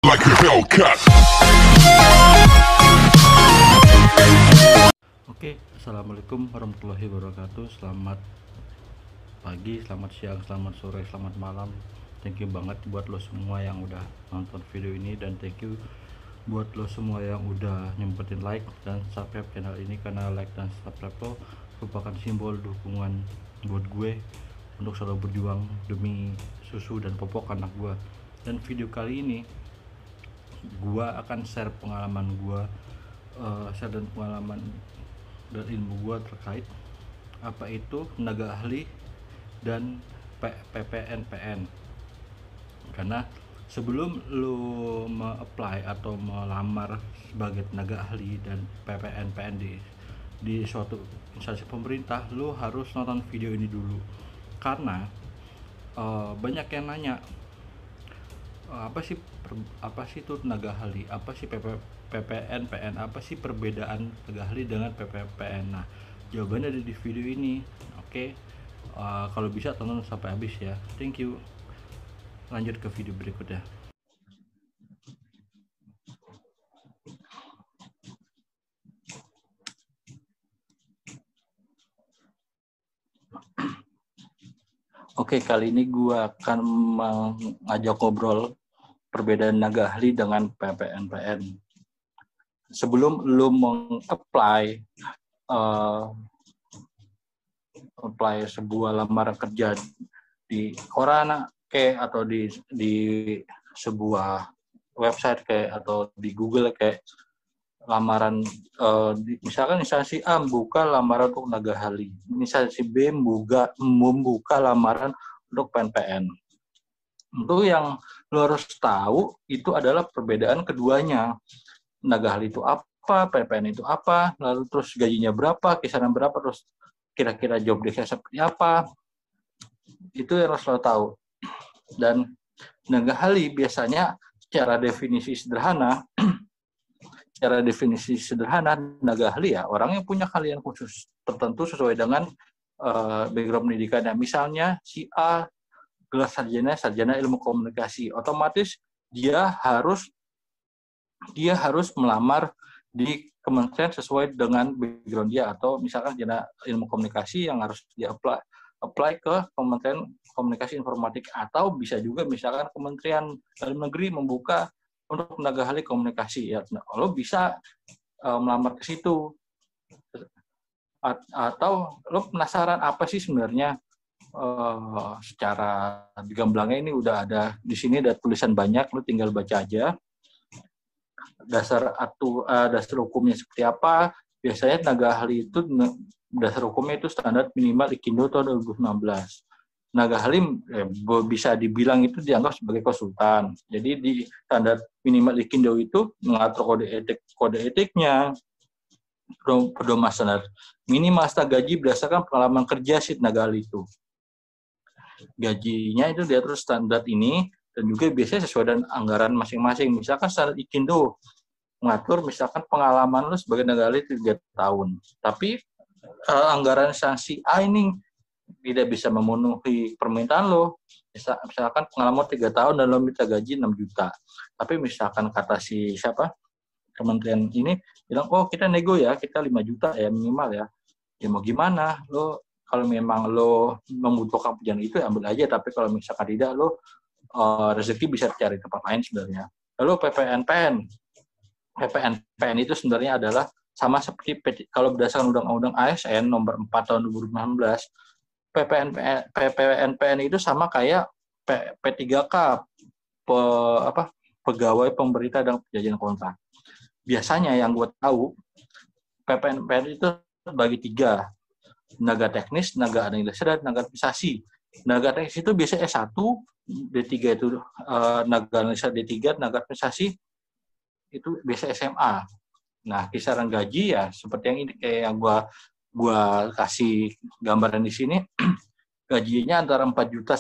like a Hellcat. Oke, assalamualaikum warahmatullahi wabarakatuh. Selamat pagi, selamat siang, selamat sore, selamat malam. Thank you banget buat lo semua yang udah nonton video ini, dan thank you buat lo semua yang udah nyempetin like dan subscribe channel ini, karena like dan subscribe lo merupakan simbol dukungan buat gue untuk selalu berjuang demi susu dan popok anak gue. Dan video kali ini gue akan share pengalaman gue, share dan pengalaman dan ilmu gue terkait apa itu tenaga ahli dan PPNPN. Karena sebelum lo apply atau melamar sebagai tenaga ahli dan PPNPN di suatu instansi pemerintah, lo harus nonton video ini dulu. Karena banyak yang nanya, apa sih itu tenaga ahli, apa sih PPNPN, apa sih perbedaan tenaga ahli dengan PPPN. Nah, jawabannya ada di video ini. Oke, kalau bisa tonton sampai habis ya. Thank you. Lanjut ke video berikutnya. Oke, kali ini gue akan mengajak ngobrol perbedaan tenaga ahli dengan PPNPN. Sebelum lu meng-apply sebuah lamaran kerja di koran atau di sebuah website atau di Google lamaran, misalkan instansi A membuka lamaran untuk tenaga ahli, instansi B membuka lamaran untuk PNPN. Itu yang lo harus tahu itu adalah perbedaan keduanya. Tenaga ahli itu apa, PNPN itu apa, lalu terus gajinya berapa, kisaran berapa, terus kira-kira job desk-nya seperti apa. Itu yang harus lo tahu. Dan tenaga ahli biasanya secara definisi sederhana, tenaga ahli ya orang yang punya keahlian khusus tertentu sesuai dengan background pendidikannya. Misalnya si A gelar sarjana ilmu komunikasi, otomatis dia harus melamar di kementerian sesuai dengan background dia, atau misalkan sarjana ilmu komunikasi yang harus dia apply ke Kementerian Komunikasi Informatik, atau bisa juga misalkan Kementerian Dalam Negeri membuka untuk tenaga ahli komunikasi ya, lo bisa melamar ke situ. Atau lo penasaran apa sih sebenarnya, secara digamblangnya ini udah ada di sini, ada tulisan banyak, lo tinggal baca aja dasar hukumnya seperti apa. Biasanya tenaga ahli itu dasar hukumnya itu standar minimal Ikindo tahun 2016. Tenaga ahli bisa dibilang itu dianggap sebagai konsultan. Jadi di standar minimal Ikindo itu mengatur kode etiknya, pedoman standar minimal gaji berdasarkan pengalaman kerja si tenaga ahli itu. Gajinya itu diatur standar ini, dan juga biasanya sesuai dengan anggaran masing-masing. Misalkan standar Ikindo mengatur misalkan pengalaman lu sebagai tenaga ahli 3 tahun. Tapi anggaran instansi A ini tidak bisa memenuhi permintaan lo. Misalkan pengalaman 3 tahun dan lo minta gaji 6 juta. Tapi misalkan kata kementerian ini bilang, oh kita nego ya, kita 5 juta ya minimal ya. Ya mau gimana, lo kalau memang lo membutuhkan pekerjaan itu ya ambil aja, tapi kalau misalkan tidak, lo rezeki bisa cari tempat lain sebenarnya. Lalu PPNPN itu sebenarnya adalah sama seperti kalau berdasarkan Undang-Undang ASN nomor 4 tahun 2016, PPNPN itu sama kayak P3K, pegawai pemerintah dan perjanjian kontrak. Biasanya yang gue tahu, PPNPN itu bagi 3, tenaga teknis, tenaga analisa, dan tenaga administrasi. Tenaga teknis itu biasanya S1, D3 itu tenaga analisa, D3 tenaga administrasi itu biasa SMA. Nah, kisaran gaji ya seperti yang ini, kayak yang gua kasih gambaran di sini. Gajinya antara 4 juta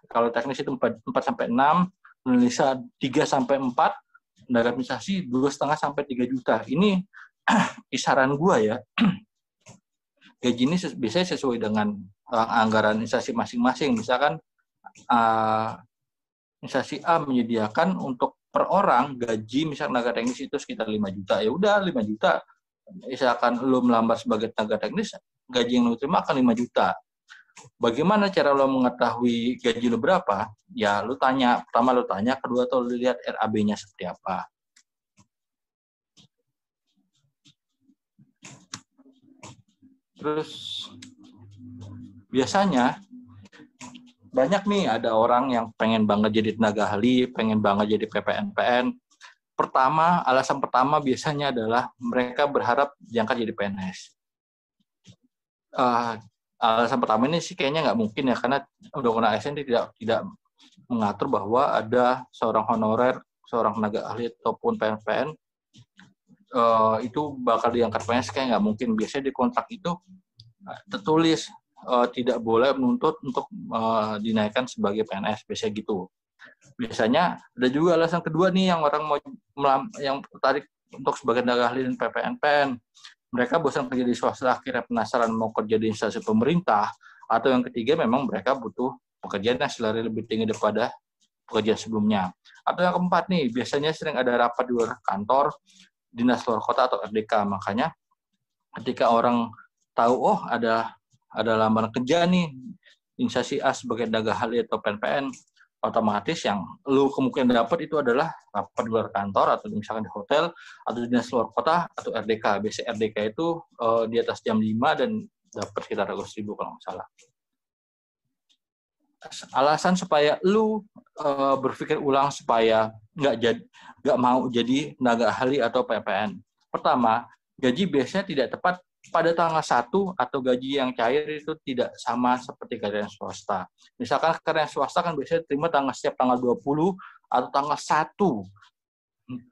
kalau teknis itu 4 sampai 6, analisa 3 sampai 4, tenaga administrasi 2,5 sampai 3 juta. Ini kisaran gua ya. Gaji ini biasanya sesuai dengan anggaran instansi masing-masing. Misalkan instansi A menyediakan untuk per orang gaji misalkan tenaga teknis itu sekitar 5 juta, ya udah 5 juta. Misalkan lo melamar sebagai tenaga teknis, gaji yang lo terima akan 5 juta. Bagaimana cara lo mengetahui gaji lo berapa? Ya lo tanya, pertama lo tanya, kedua lo lihat RAB-nya seperti apa. Terus biasanya banyak nih ada orang yang pengen banget jadi tenaga ahli, pengen banget jadi PPNPN. Alasan pertama biasanya adalah mereka berharap diangkat jadi PNS. Alasan pertama ini sih kayaknya nggak mungkin ya, karena Undang-Undang ASN tidak mengatur bahwa ada seorang honorer, seorang tenaga ahli ataupun PNPN itu bakal diangkat PNS, kayak nggak mungkin. Biasanya di kontrak itu tertulis tidak boleh menuntut untuk dinaikkan sebagai PNS, biasanya gitu. Biasanya ada juga alasan kedua nih yang orang yang tertarik untuk sebagai tenaga ahli dan PPNPN. Mereka bosan kerja di swasta, akhirnya penasaran mau kerja di instansi pemerintah. Atau yang ketiga memang mereka butuh pekerjaan yang salary lebih tinggi daripada pekerjaan sebelumnya. Atau yang keempat nih, biasanya sering ada rapat di luar kantor, dinas luar kota atau RDK. Makanya ketika orang tahu, oh ada lamaran kerja nih instansi A sebagai tenaga ahli atau PNPN, otomatis yang lu kemungkinan dapat itu adalah rapat di luar kantor atau misalkan di hotel atau di dinas luar kota atau RDK. Biasanya RDK itu di atas jam 5 dan dapat sekitar 100.000 kalau nggak salah. Alasan supaya lu berpikir ulang supaya nggak mau jadi tenaga ahli atau PPN. Pertama, gaji biasanya tidak tepat pada tanggal 1 atau gaji yang cair itu tidak sama seperti karyawan swasta. Misalkan karyawan swasta kan biasanya terima setiap tanggal 20 atau tanggal 1.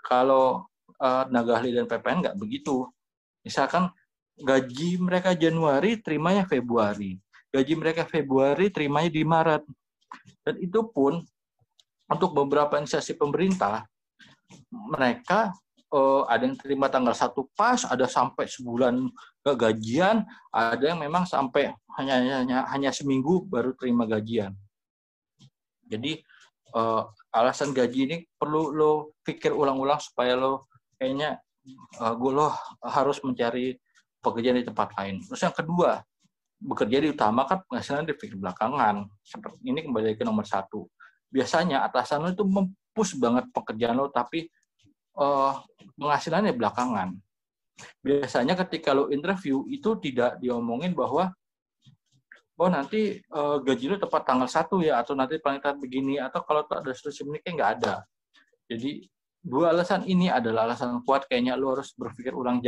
Kalau tenaga ahli dan PPN nggak begitu. Misalkan gaji mereka Januari, terimanya Februari. Gaji mereka Februari, terimanya di Maret. Dan itu pun untuk beberapa instansi pemerintah, mereka ada yang terima tanggal 1 pas, ada sampai sebulan ke gajian, ada yang memang sampai hanya seminggu baru terima gajian. Jadi alasan gaji ini perlu lo pikir ulang-ulang supaya lo kayaknya lo harus mencari pekerjaan di tempat lain. Terus yang kedua, bekerja diutamakan, penghasilan dipikir belakangan. Seperti ini kembali ke nomor 1. Biasanya atasan lo itu mempush banget pekerjaan lo, tapi penghasilannya belakangan. Biasanya ketika lo interview itu tidak diomongin bahwa nanti gaji lo tepat tanggal 1 ya, atau nanti paling tepat begini, atau kalau tak ada solusi menikah, nggak ada. Jadi 2 alasan ini adalah alasan kuat kayaknya lo harus berpikir ulang,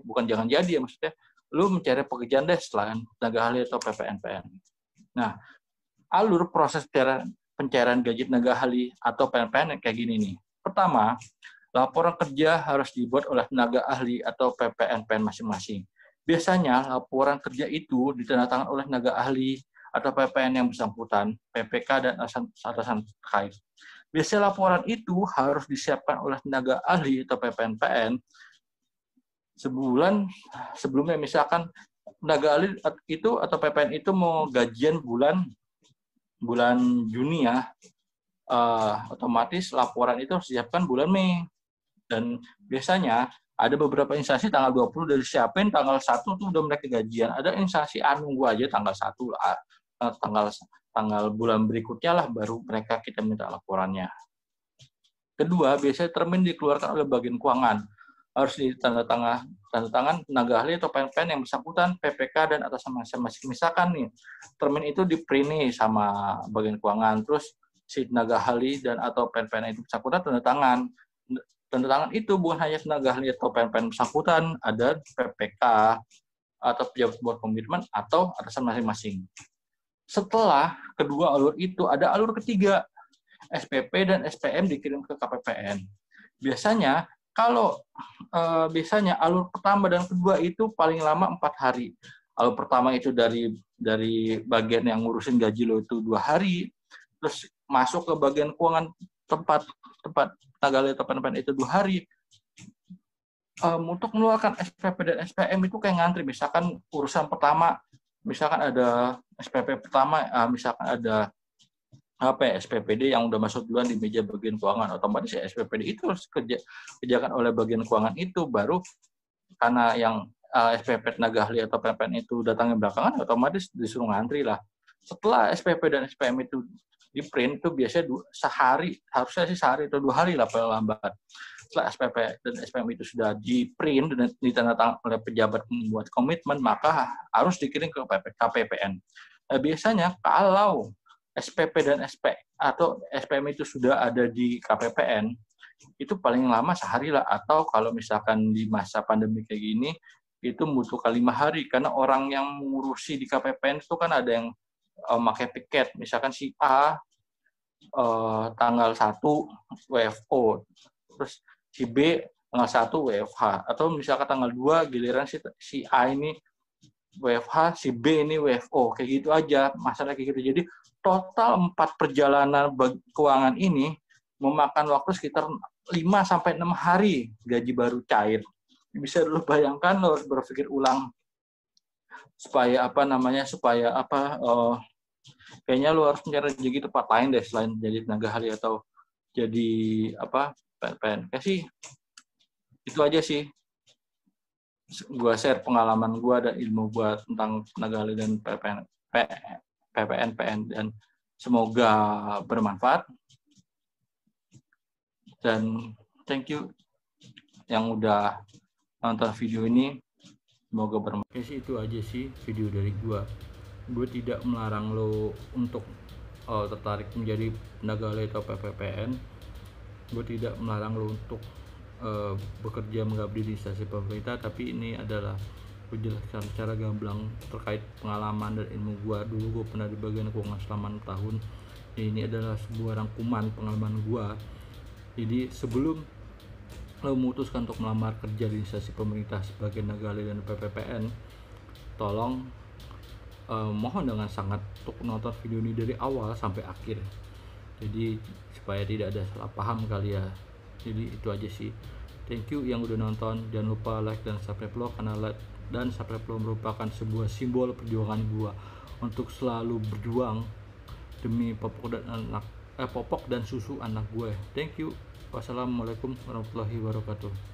bukan jangan jadi ya, maksudnya lo mencari pekerjaan deh selain tenaga ahli atau PPNPN. Nah, alur proses pencairan gaji tenaga ahli atau PNPN kayak gini nih. Pertama, laporan kerja harus dibuat oleh tenaga ahli atau PPNPN masing-masing. Biasanya laporan kerja itu ditandatangani oleh tenaga ahli atau PPN yang bersangkutan, PPK dan atasan terkait. Biasanya laporan itu harus disiapkan oleh tenaga ahli atau PPNPN sebulan sebelumnya. Misalkan tenaga ahli itu atau PPN itu mau gajian bulan Juni ya, otomatis laporan itu harus disiapkan bulan Mei. Dan biasanya ada beberapa instansi tanggal 20 udah disiapin, tanggal 1 tuh udah mereka gajian. Ada instansi nunggu aja tanggal 1, tanggal bulan berikutnya lah baru mereka kita minta laporannya. Kedua, biasanya termin dikeluarkan oleh bagian keuangan. Harus ditandatangan tenaga ahli atau PNPN yang bersangkutan, PPK dan atasan masing-masing. Misalkan nih, termin itu di-print nih sama bagian keuangan, terus si tenaga ahli dan atau PNPN itu bersangkutan tanda tangan itu bukan hanya tenaga ahli atau PNPN bersangkutan, ada PPK atau pejabat sebuah komitmen atau atasan masing-masing. Setelah kedua alur itu, ada alur ketiga, SPP dan SPM dikirim ke KPPN. Biasanya alur pertama dan kedua itu paling lama 4 hari. Alur pertama itu dari bagian yang ngurusin gaji lo itu 2 hari, terus masuk ke bagian keuangan tempat tenaga ahli atau PNPN itu 2 hari. Untuk mengeluarkan SPP dan SPM itu kayak ngantri. Misalkan urusan pertama, misalkan ada SPP pertama, misalkan ada apa ya, SPPD yang udah masuk duluan di meja bagian keuangan, otomatis ya SPPD itu harus kerjakan oleh bagian keuangan itu, baru karena yang SPP tenaga ahli atau PPN itu datangnya belakangan, otomatis disuruh ngantri lah. Setelah SPP dan SPM itu di print itu biasanya sehari, harusnya sih sehari atau 2 hari lah paling lambat. Setelah SPP dan SPM itu sudah di print dan ditandatangani oleh pejabat membuat komitmen, maka harus dikirim ke KPPN. Nah, biasanya kalau SPP dan SP atau SPM itu sudah ada di KPPN, itu paling lama sehari lah, atau kalau misalkan di masa pandemi kayak gini itu membutuhkan 5 hari, karena orang yang mengurusi di KPPN itu kan ada yang pakai piket, misalkan si A tanggal 1 WFO, terus si B tanggal 1 WFH, atau misalkan tanggal 2 giliran si A ini WFH, si B ini WFO, kayak gitu aja, masalah kayak gitu. Jadi total 4 perjalanan keuangan ini memakan waktu sekitar 5-6 hari gaji baru cair. Bisa lu bayangkan, lo harus berpikir ulang supaya kayaknya lu harus mencari rezeki tempat lain deh selain jadi tenaga ahli atau jadi PNS sih. Itu aja sih, gua share pengalaman gua dan ilmu gua tentang tenaga ahli dan PPN, dan semoga bermanfaat. Dan thank you yang udah nonton video ini, semoga bermanfaat. Oke sih, itu aja sih video dari gua. Gue tidak melarang lo untuk tertarik menjadi tenaga ahli atau PPPN. Gue tidak melarang lo untuk bekerja mengabdi di instansi pemerintah, tapi ini adalah menjelaskan secara gamblang terkait pengalaman dan ilmu gue. Dulu gue pernah di bagian keuangan selama 6 tahun. Ini adalah sebuah rangkuman pengalaman gue. Jadi sebelum lo memutuskan untuk melamar kerja di instansi pemerintah sebagai tenaga ahli dan PPPN, tolong mohon dengan sangat untuk menonton video ini dari awal sampai akhir, jadi supaya tidak ada salah paham kali ya. Jadi itu aja sih, thank you yang udah nonton. Jangan lupa like dan subscribe lo, karena like dan subscribe lo merupakan sebuah simbol perjuangan gua untuk selalu berjuang demi popok dan susu anak gue. Thank you. Wassalamualaikum warahmatullahi wabarakatuh.